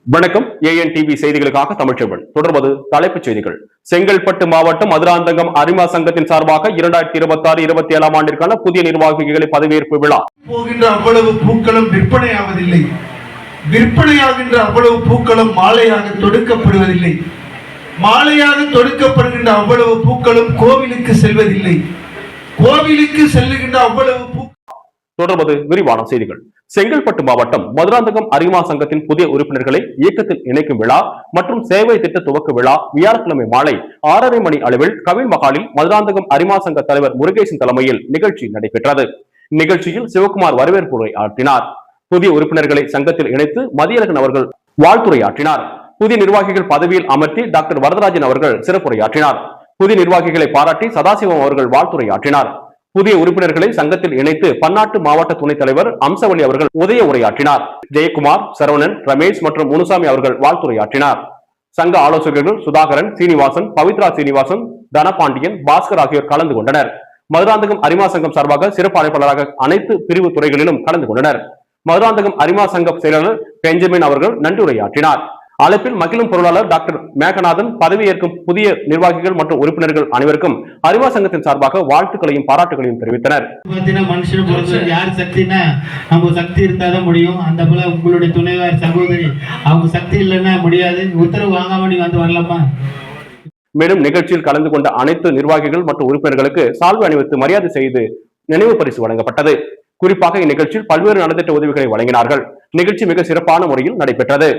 வணக்கம். ANTV செய்திகளுக்காக தமிழ்ச்செல்வன். தொடர்வது தலைப்புச் செய்திகள். செங்கல்பட்டு மாவட்டம் மதுராந்தகம் அரிமா சங்கத்தின் சார்பாக 2026-27 ஆண்டிற்கான புதிய நிர்வாகிகளை பதவியேற்பு விழா. போகின்ற அவ்வளவு பூக்களும் விற்பனையாவதில்லை. விற்பனையாகின்ற அவ்வளவு பூக்களும் மாலையாக தொடுக்கப்படுவதில்லை. மாலையாக தொடுக்கப்படுகின்ற அவ்வளவு பூக்களும் கோவிலுக்கு செல்வதில்லை. கோவிலுக்கு செல்லுகின்ற அவ்வளவு பூ. தொடர்வது விரிவான செய்திகள். செங்கல்பட்டு மாவட்டம் மதுராந்தகம் அரிமா சங்கத்தின் புதிய உறுப்பினர்களை இயக்கத்தில் இணைக்கும் விழா மற்றும் சேவை திட்ட துவக்க விழா வியாழக்கிழமை மாலை 6:30 மணி அளவில் கவின் மகாலில் மதுராந்தகம் அரிமா சங்க தலைவர் முருகேசன் தலைமையில் நிகழ்ச்சி நடைபெற்றது. நிகழ்ச்சியில் சிவகுமார் வரவேற்புரை ஆற்றினார். புதிய உறுப்பினர்களை சங்கத்தில் இணைத்து மதியழகன் அவர்கள் வாழ்த்துரையாற்றினார். புதிய நிர்வாகிகள் பதவியில் அமர்த்தி டாக்டர் வரதராஜன் அவர்கள் சிறப்புரையாற்றினார். புதிய நிர்வாகிகளை பாராட்டி சதாசிவம் அவர்கள் வாழ்த்துரையாற்றினார். புதிய உறுப்பினர்களை சங்கத்தில் இணைத்து பன்னாட்டு மாவட்ட துணைத் தலைவர் அம்சவழி அவர்கள் உதய உரையாற்றினார். ஜெயக்குமார், சரவணன், ரமேஷ் மற்றும் முனுசாமி அவர்கள் வாழ்த்துரையாற்றினார். சங்க ஆலோசகர்கள் சுதாகரன், சீனிவாசன், பவித்ரா சீனிவாசன், தனபாண்டியன், பாஸ்கர் ஆகியோர் கலந்து கொண்டனர். மதுராந்தகம் அரிமா சங்கம் சார்பாக சிறப்பு அழைப்பாளராக அனைத்து பிரிவு துறைகளிலும் கலந்து கொண்டனர். மதுராந்தகம் அரிமா சங்க செயலாளர் பெஞ்சமின் அவர்கள் நன்றியுரையாற்றினார். அழைப்பில் மகிழும் பொருளாளர் டாக்டர் மேகநாதன் பதவியேற்கும் புதிய நிர்வாகிகள் மற்றும் உறுப்பினர்கள் அனைவருக்கும் அரிமா சங்கத்தின் சார்பாக வாழ்த்துக்களையும் பாராட்டுகளையும் தெரிவித்தனர். மனுஷன் பொறுத்தவரை யார் சக்தினா நம்ம சக்தி இருந்தாதான் முடியும். அந்த போல உங்களுடைய துணைவார் சகோதரி அவங்க சக்தி இல்லைன்னா முடியாது. உத்தரவு வாங்காம நீங்க வந்து வரலாமா? மேலும் நிகழ்ச்சியில் கலந்து கொண்ட அனைத்து நிர்வாகிகள் மற்றும் உறுப்பினர்களுக்கு சால்வை அணிவித்து மரியாதை செய்து நினைவு பரிசு வழங்கப்பட்டது. குறிப்பாக இந்நிகழ்ச்சியில் பல்வேறு நலத்திட்ட உதவிகளை வழங்கினார்கள். நிகழ்ச்சி மிக சிறப்பான முறையில் நடைபெற்றது.